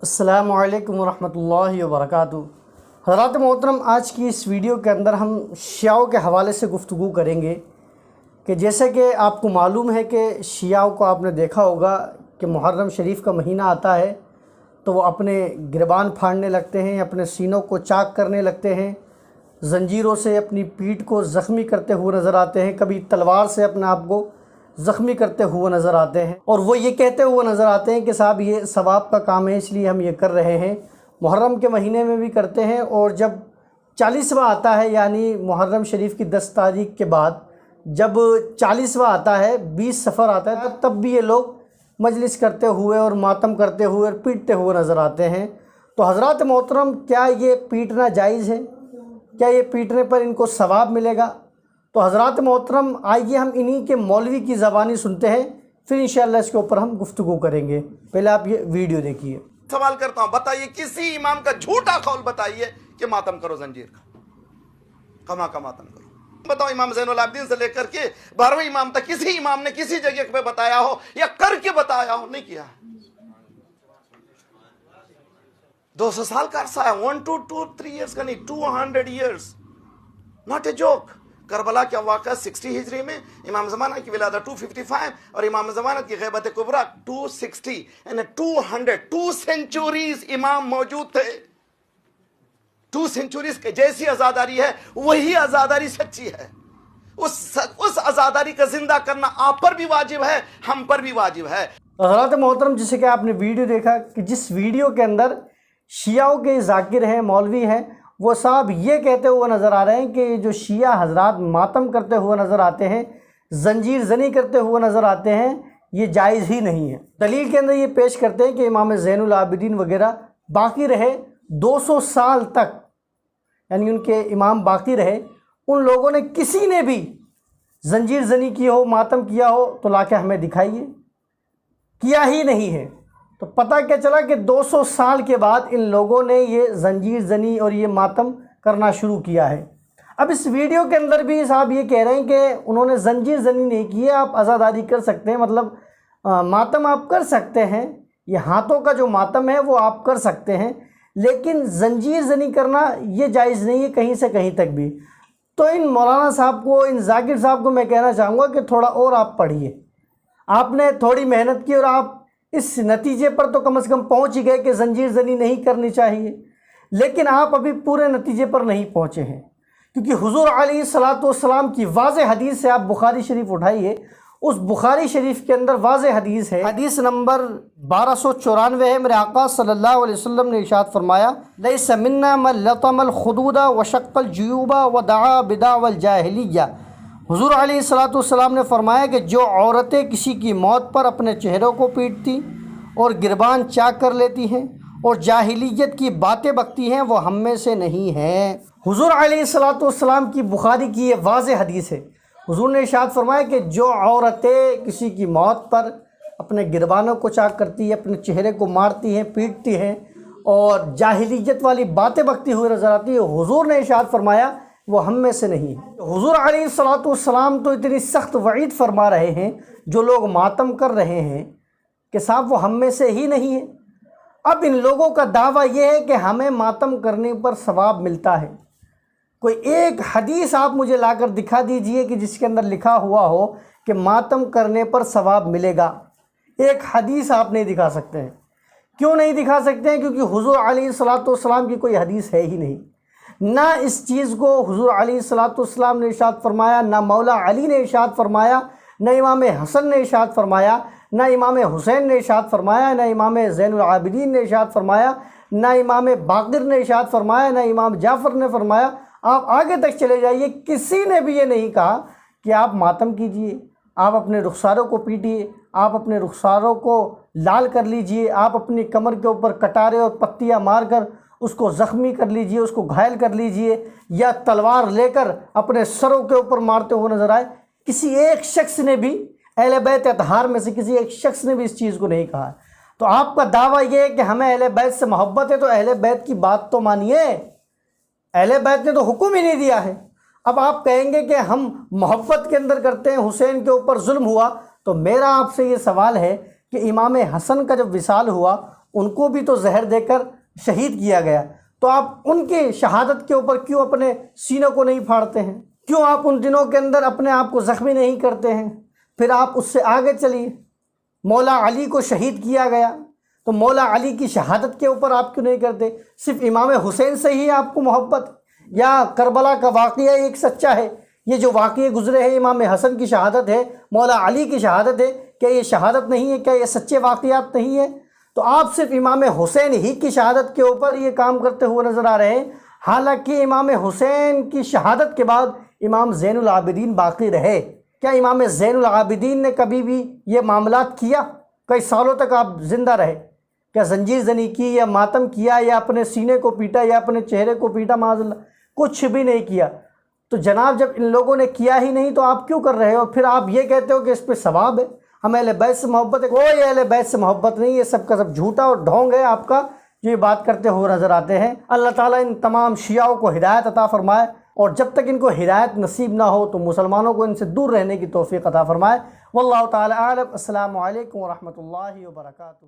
السلام علیکم ورحمۃ اللہ وبرکاتہ۔ حضرات محترم، آج کی اس ویڈیو کے اندر ہم شیعوں کے حوالے سے گفتگو کریں گے کہ جیسے کہ آپ کو معلوم ہے کہ شیعوں کو آپ نے دیکھا ہوگا کہ محرم شریف کا مہینہ آتا ہے تو وہ اپنے گربان پھاڑنے لگتے ہیں، اپنے سینوں کو چاک کرنے لگتے ہیں، زنجیروں سے اپنی پیٹھ کو زخمی کرتے ہوئے نظر آتے ہیں، کبھی تلوار سے اپنے آپ کو زخمی کرتے ہوئے نظر آتے ہیں، اور وہ یہ کہتے ہوئے نظر آتے ہیں کہ صاحب یہ ثواب کا کام ہے اس لیے ہم یہ کر رہے ہیں۔ محرم کے مہینے میں بھی کرتے ہیں، اور جب 40واں آتا ہے یعنی محرم شریف کی 10 تاریخ کے بعد جب 40واں آتا ہے، 20 صفر آتا ہے، تب بھی یہ لوگ مجلس کرتے ہوئے اور ماتم کرتے ہوئے اور پیٹتے ہوئے نظر آتے ہیں۔ تو حضرات محترم، کیا یہ پیٹنا جائز ہے؟ کیا یہ پیٹنے پر ان کو ثواب ملے گا؟ تو حضرات محترم، آئیے ہم انہی کے مولوی کی زبانی سنتے ہیں، پھر انشاءاللہ اس کے اوپر ہم گفتگو کریں گے۔ پہلے آپ یہ ویڈیو دیکھیے۔ سوال کرتا ہوں، بتائیے کسی امام کا جھوٹا قول بتائیے کہ ماتم کرو زنجیر کا، کما کا ماتم کرو۔ بتاؤ امام زین العابدین سے لے کر کے 12ویں امام تک کسی امام نے کسی جگہ پہ بتایا ہو یا کر کے بتایا ہو؟ نہیں کیا ہے۔ 200 سال کا عرصہ ہے، 1 to 2-3 years کا نہیں، 200 years، not a joke۔ Karbala کا واقعہ 60 ہجری میں، امام زمانہ کی ولادت 255 اور امام زمانہ کی غیبت کبریٰ 260، یعنی 2 سینچوریز امام موجود تھے۔ 2 سینچوریز کے جیسی عزاداری ہے وہی عزاداری سچی ہے۔ اس عزاداری کا زندہ کرنا آپ پر بھی واجب ہے، ہم پر بھی واجب ہے۔ حضرات محترم، جیسے کہ آپ نے ویڈیو دیکھا کہ جس ویڈیو کے اندر شیعوں کے ذاکر ہیں، مولوی ہیں، وہ صاحب یہ کہتے ہوئے نظر آ رہے ہیں کہ جو شیعہ حضرات ماتم کرتے ہوئے نظر آتے ہیں، زنجیر زنی کرتے ہوئے نظر آتے ہیں، یہ جائز ہی نہیں ہے۔ دلیل کے اندر یہ پیش کرتے ہیں کہ امام زین العابدین وغیرہ باقی رہے 200 سال تک، یعنی ان کے امام باقی رہے، ان لوگوں نے کسی نے بھی زنجیر زنی کی ہو، ماتم کیا ہو تو لا کے ہمیں دکھائیے، کیا ہی نہیں ہے۔ تو پتہ کیا چلا کہ 200 سال کے بعد ان لوگوں نے یہ زنجیر زنی اور یہ ماتم کرنا شروع کیا ہے۔ اب اس ویڈیو کے اندر بھی صاحب یہ کہہ رہے ہیں کہ انہوں نے زنجیر زنی نہیں کی ہے، آپ عزاداری کر سکتے ہیں، مطلب ماتم آپ کر سکتے ہیں، یہ ہاتھوں کا جو ماتم ہے وہ آپ کر سکتے ہیں، لیکن زنجیر زنی کرنا یہ جائز نہیں ہے کہیں سے کہیں تک بھی۔ تو ان مولانا صاحب کو، ان ذاکر صاحب کو میں کہنا چاہوں گا کہ تھوڑا اور آپ پڑھیے۔ آپ نے تھوڑی محنت کی اور آپ اس نتیجے پر تو کم از کم پہنچ ہی گئے کہ زنجیر زنی نہیں کرنی چاہیے، لیکن آپ ابھی پورے نتیجے پر نہیں پہنچے ہیں، کیونکہ حضور علیہ الصلاۃ والسلام کی واضح حدیث سے آپ بخاری شریف اٹھائیے، اس بخاری شریف کے اندر واضح حدیث ہے، حدیث نمبر 1294 ہے۔ میرے آقا صلی اللہ علیہ وسلم نے ارشاد فرمایا، لیس منا من لطم الخدود وشق الجیوب ودعا بدعوی الجاہلیہ۔ حضور علیہ الصلاۃ والسلام نے فرمایا کہ جو عورتیں کسی کی موت پر اپنے چہروں کو پیٹتی اور گربان چاک کر لیتی ہیں اور جاہلیت کی باتیں بکتی ہیں، وہ ہم میں سے نہیں ہیں۔ حضور علیہ الصلاۃ والسلام کی بخاری کی یہ واضح حدیث ہے۔ حضور نے ارشاد فرمایا کہ جو عورتیں کسی کی موت پر اپنے گربانوں کو چاک کرتی ہیں، اپنے چہرے کو مارتی ہیں، پیٹتی ہیں اور جاہلیت والی باتیں بکتی ہوئی نظر آتی ہیں، حضور نے ارشاد فرمایا وہ ہم میں سے نہیں ہے۔ حضور علیہ الصلاۃ والسلام تو اتنی سخت وعید فرما رہے ہیں جو لوگ ماتم کر رہے ہیں کہ صاحب وہ ہم میں سے ہی نہیں ہے۔ اب ان لوگوں کا دعویٰ یہ ہے کہ ہمیں ماتم کرنے پر ثواب ملتا ہے۔ کوئی ایک حدیث آپ مجھے لا کر دکھا دیجئے کہ جس کے اندر لکھا ہوا ہو کہ ماتم کرنے پر ثواب ملے گا۔ ایک حدیث آپ نہیں دکھا سکتے ہیں۔ کیوں نہیں دکھا سکتے ہیں؟ کیونکہ حضور علیہ الصلاۃ والسلام کی کوئی حدیث ہے ہی نہیں۔ نہ اس چیز کو حضور علیہ الصلاۃ والسلام نے ارشاد فرمایا، نہ مولا علی نے ارشاد فرمایا، نہ امام حسن نے ارشاد فرمایا، نہ امام حسین نے ارشاد فرمایا، نہ امام زین العابدین نے ارشاد فرمایا، نہ امام باقر نے ارشاد فرمایا، نہ امام جعفر نے فرمایا۔ آپ آگے تک چلے جائیے، کسی نے بھی یہ نہیں کہا کہ آپ ماتم کیجئے، آپ اپنے رخساروں کو پیٹیے، آپ اپنے رخساروں کو لال کر لیجئے، آپ اپنی کمر کے اوپر کٹارے اور پتیاں مار کر اس کو زخمی کر لیجئے، اس کو گھائل کر لیجئے، یا تلوار لے کر اپنے سروں کے اوپر مارتے ہوئے نظر آئے۔ کسی ایک شخص نے بھی، اہل بیت اطہار میں سے کسی ایک شخص نے بھی اس چیز کو نہیں کہا۔ تو آپ کا دعویٰ یہ ہے کہ ہمیں اہل بیت سے محبت ہے، تو اہل بیت کی بات تو مانیے۔ اہل بیت نے تو حکم ہی نہیں دیا ہے۔ اب آپ کہیں گے کہ ہم محبت کے اندر کرتے ہیں، حسین کے اوپر ظلم ہوا، تو میرا آپ سے یہ سوال ہے کہ امام حسن کا جب وصال ہوا ان کو بھی تو زہر دے کر شہید کیا گیا، تو آپ ان کے شہادت کے اوپر کیوں اپنے سینوں کو نہیں پھاڑتے ہیں؟ کیوں آپ ان دنوں کے اندر اپنے آپ کو زخمی نہیں کرتے ہیں؟ پھر آپ اس سے آگے چلیے، مولا علی کو شہید کیا گیا، تو مولا علی کی شہادت کے اوپر آپ کیوں نہیں کرتے؟ صرف امام حسین سے ہی آپ کو محبت، یا کربلا کا واقعہ ایک سچا ہے؟ یہ جو واقعے گزرے ہیں، امام حسن کی شہادت ہے، مولا علی کی شہادت ہے، کیا یہ شہادت نہیں ہے؟ کیا یہ سچے واقعات نہیں ہیں؟ تو آپ صرف امام حسین ہی کی شہادت کے اوپر یہ کام کرتے ہوئے نظر آ رہے ہیں، حالانکہ امام حسین کی شہادت کے بعد امام زین العابدین باقی رہے۔ کیا امام زین العابدین نے کبھی بھی یہ معاملات کیا؟ کئی سالوں تک آپ زندہ رہے، کیا زنجیر زنی کی یا ماتم کیا یا اپنے سینے کو پیٹا یا اپنے چہرے کو پیٹا؟ معاذ اللہ، کچھ بھی نہیں کیا۔ تو جناب جب ان لوگوں نے کیا ہی نہیں تو آپ کیوں کر رہے ہو؟ پھر آپ یہ کہتے ہو کہ اس پہ ثواب ہے، ہم اہل بیت سے محبت ہے۔ کوئی اہل بیت سے محبت نہیں، یہ سب کا سب جھوٹا اور ڈھونگ ہے آپ کا جو یہ بات کرتے ہوئے نظر آتے ہیں۔ اللہ تعالیٰ ان تمام شیعوں کو ہدایت عطا فرمائے، اور جب تک ان کو ہدایت نصیب نہ ہو تو مسلمانوں کو ان سے دور رہنے کی توفیق عطا فرمائے۔ واللہ تعالیٰ اعلم۔ السلام علیکم ورحمۃ اللہ وبرکاتہ۔